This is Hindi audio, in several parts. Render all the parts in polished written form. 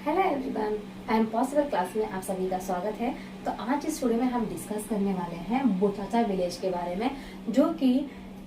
Hello everyone, I am possible class में आप सभी का स्वागत है। तो आज इस वीडियो में हम डिस्कस करने वाले हैं बोचाचा विलेज के बारे में, जो कि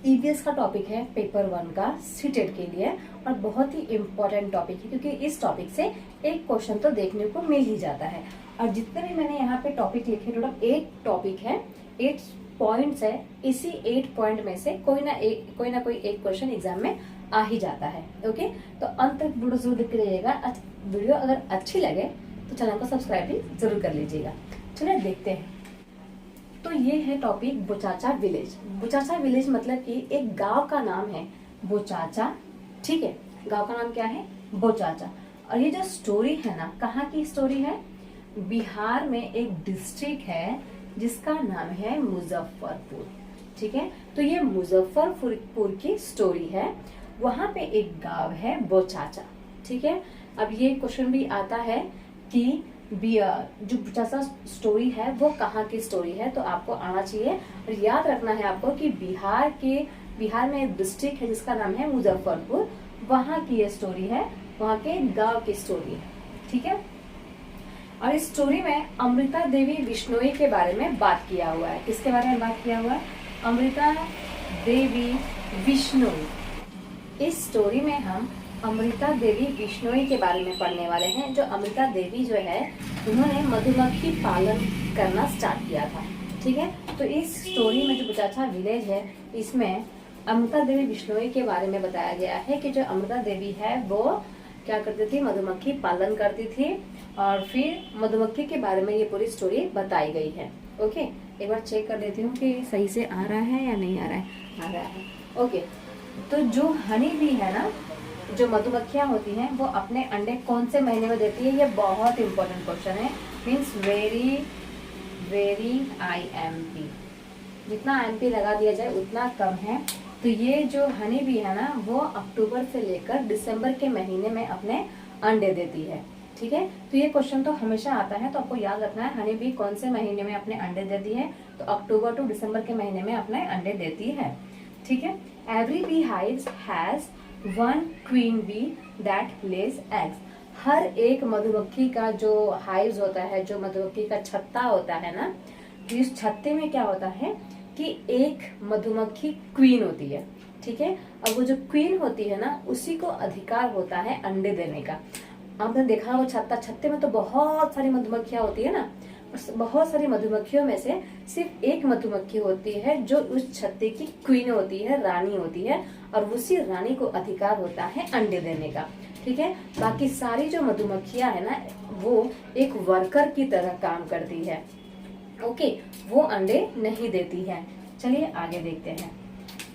ईवीएस का टॉपिक है पेपर 1 का सीटेट के लिए। और बहुत ही इम्पोर्टेंट टॉपिक है क्योंकि इस टॉपिक से एक क्वेश्चन तो देखने को मिल ही जाता है। और जितने भी मैंने यहाँ पे टॉपिक लिखे, टोटल 8 टॉपिक है, 8 पॉइंट्स है। इसी 8 पॉइंट में से कोई ना कोई एक क्वेश्चन एग्जाम में आ ही जाता है। ओके, तो अंत तक वीडियो जरूर देखते रहिएगा। वीडियो अगर अच्छी लगे तो चैनल को सब्सक्राइब भी जरूर कर लीजिएगा। चलिए देखते हैं। तो ये है टॉपिक बोचाचा विलेज। बोचाचा विलेज मतलब कि एक गांव का नाम है बोचाचा। ठीक है, गांव का नाम क्या है? बोचाचा। और ये जो स्टोरी है ना, कहाँ की स्टोरी है? बिहार में एक डिस्ट्रिक्ट है जिसका नाम है मुजफ्फरपुर। ठीक है, तो ये मुजफ्फरपुर की स्टोरी है। वहां पे एक गांव है बोचाचा। ठीक है, अब ये क्वेश्चन भी आता है कि जो बोचाचा स्टोरी है वो कहाँ की स्टोरी है, तो आपको आना चाहिए। और याद रखना है आपको कि बिहार में एक डिस्ट्रिक्ट है जिसका नाम है मुजफ्फरपुर, वहां की ये स्टोरी है, वहां के गांव की स्टोरी है। ठीक है, और इस स्टोरी में अमृता देवी बिश्नोई के बारे में बात किया हुआ है। किसके बारे में बात किया हुआ है? अमृता देवी बिश्नोई। इस स्टोरी में हम अमृता देवी बिश्नोई के बारे में पढ़ने वाले हैं। जो अमृता देवी जो है, उन्होंने मधुमक्खी पालन करना स्टार्ट किया था। ठीक है, तो इस स्टोरी में जो बोचाचा विलेज है, इसमें अमृता देवी बिश्नोई के बारे में बताया गया है कि जो अमृता देवी है वो क्या करती थी? मधुमक्खी पालन करती थी। और फिर मधुमक्खी के बारे में ये पूरी स्टोरी बताई गई है। ओके, एक बार चेक कर लेती हूँ कि सही से आ रहा है या नहीं आ रहा है। आ रहा है। ओके, तो जो हनी बी है ना, जो मधुमक्खियां होती हैं, वो अपने अंडे कौन से महीने में देती है? ये बहुत इंपॉर्टेंट क्वेश्चन है। Means very IMP। जितना IMP लगा दिया जाए उतना कम है। तो ये जो हनी बी है ना, वो अक्टूबर से लेकर दिसंबर के महीने में अपने अंडे देती है। ठीक है, तो ये क्वेश्चन तो हमेशा आता है, तो आपको याद रखना है हनी बी कौन से महीने में अपने अंडे देती है। तो अक्टूबर टू दिसंबर के महीने में अपने अंडे देती है। ठीक है, every beehive has 1 queen bee that lays eggs. हर एक मधुमक्खी का जो हाइव होता है, जो मधुमक्खी का छत्ता होता है ना, तो इस छत्ते में क्या होता है कि एक मधुमक्खी क्वीन होती है। ठीक है, अब वो जो क्वीन होती है ना, उसी को अधिकार होता है अंडे देने का। आपने देखा वो छत्ते में तो बहुत सारी मधुमक्खियां होती है ना, बहुत सारी मधुमक्खियों में से सिर्फ एक मधुमक्खी होती है जो उस छत्ते की क्वीन होती है, रानी होती है, और उसी रानी को अधिकार होता है अंडे देने का। ठीक है, बाकी सारी जो मधुमक्खियां है ना, वो एक वर्कर की तरह काम करती है। ओके, वो अंडे नहीं देती है। चलिए आगे देखते हैं।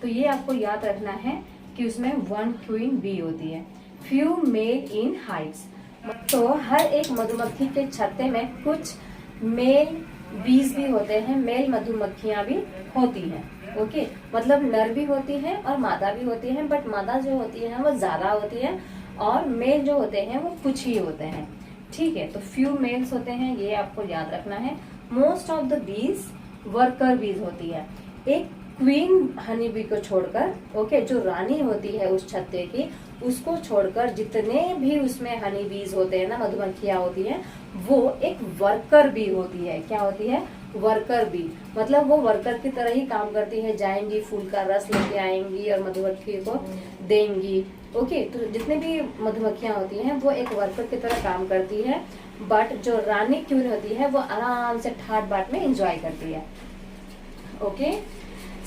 तो ये आपको याद रखना है कि उसमें 1 क्वीन बी होती है। फ्यू मेल इन हाइव्स। तो हर एक मधुमक्खी के छत्ते में कुछ मेल बीज भी होते हैं, मेल मधुमक्खियां भी होती हैं। ओके, मतलब नर भी होती है और मादा भी होती है, बट मादा जो होती है वो ज्यादा होती है और मेल जो होते हैं वो कुछ ही होते हैं। ठीक है, तो फ्यू मेल्स होते हैं, ये आपको याद रखना है। Most of the bees worker बीज होती है। एक क्वीन हनी बी को छोड़कर, ओके, जो रानी होती है उस छत्ते की, उसको छोड़कर जितने भी उसमें हनी बीज होते हैं ना, मधुमक्खियां होती हैं, वो एक वर्कर बी होती है। क्या होती है? Worker bee. मतलब वो वर्कर की तरह ही काम करती है, जाएंगी, फूल का रस लेके आएंगी और मधुमक्खी को देंगी। ओके, तो जितने भी मधुमक्खियां होती हैं वो एक वर्कर की तरह काम करती है, बट जो रानी क्वीन होती है वो आराम से ठाट बाट में एंजॉय करती है। ओके,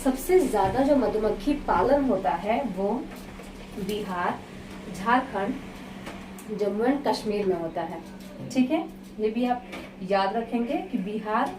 सबसे ज्यादा जो मधुमक्खी पालन होता है वो बिहार, झारखंड, जम्मू एंड कश्मीर में होता है। ठीक है, ये भी आप याद रखेंगे कि बिहार,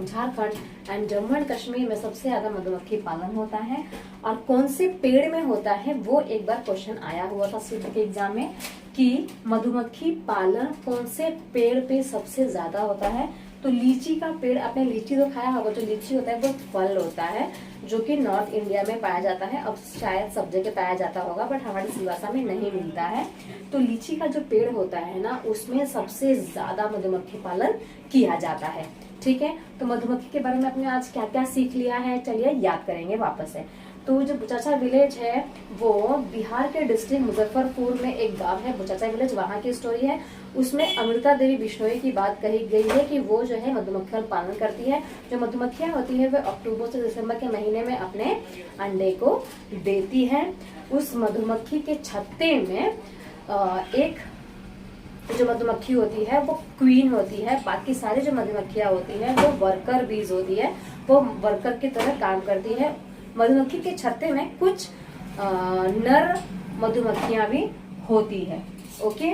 झारखंड एंड जम्मू एंड कश्मीर में सबसे ज्यादा मधुमक्खी पालन होता है। और कौन से पेड़ में होता है, वो एक बार क्वेश्चन आया हुआ था सीट के एग्जाम में कि मधुमक्खी पालन कौन से पेड़ पे सबसे ज्यादा होता है। तो लीची का पेड़, आपने लीची तो खाया होगा। जो लीची होता है वो फल होता है जो कि नॉर्थ इंडिया में पाया जाता है। अब शायद सब जगह पाया जाता होगा, बट हमारी सिलवासा में नहीं मिलता है। तो लीची का जो पेड़ होता है ना, उसमें सबसे ज्यादा मधुमक्खी पालन किया जाता है। ठीक है, तो मधुमक्खी के बारे में आपने आज क्या क्या सीख लिया है, चलिए याद करेंगे वापस से। तो जो बुचाचा विलेज है वो बिहार के डिस्ट्रिक्ट मुजफ्फरपुर में एक गांव है बुचाचा विलेज, वहाँ की स्टोरी है। उसमें अमृता देवी बिश्नोई की बात कही गई है कि वो जो है मधुमक्खियों का पालन करती है। जो मधुमक्खियां होती है वो अक्टूबर से दिसंबर के महीने में अपने अंडे को देती है। उस मधुमक्खी के छत्ते में एक जो मधुमक्खी होती है वो क्वीन होती है, बाकी सारी जो मधुमक्खियां होती है वो वर्कर बीज होती है, वो वर्कर की तरह काम करती है। मधुमक्खी के छत्ते में कुछ नर मधुमक्खियां भी होती है। ओके,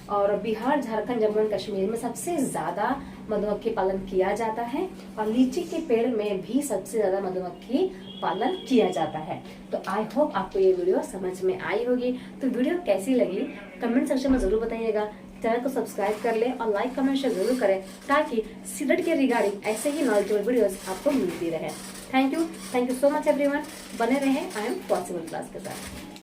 और बिहार, झारखंड, जम्मू एंड कश्मीर में सबसे ज्यादा मधुमक्खी पालन किया जाता है, और लीची के पेड़ में भी सबसे ज्यादा मधुमक्खी पालन किया जाता है। तो आई होप आपको ये वीडियो समझ में आई होगी। तो वीडियो कैसी लगी कमेंट सेक्शन में जरूर बताइएगा। चैनल को सब्सक्राइब कर ले और लाइक कमेंट शेयर जरूर करें, ताकि सीटेट के रिगार्डिंग ऐसे ही नॉलेजेबल वीडियोस आपको मिलती रहे। Thank you so much everyone. बने रहें आई एम पॉसिबल क्लास के साथ।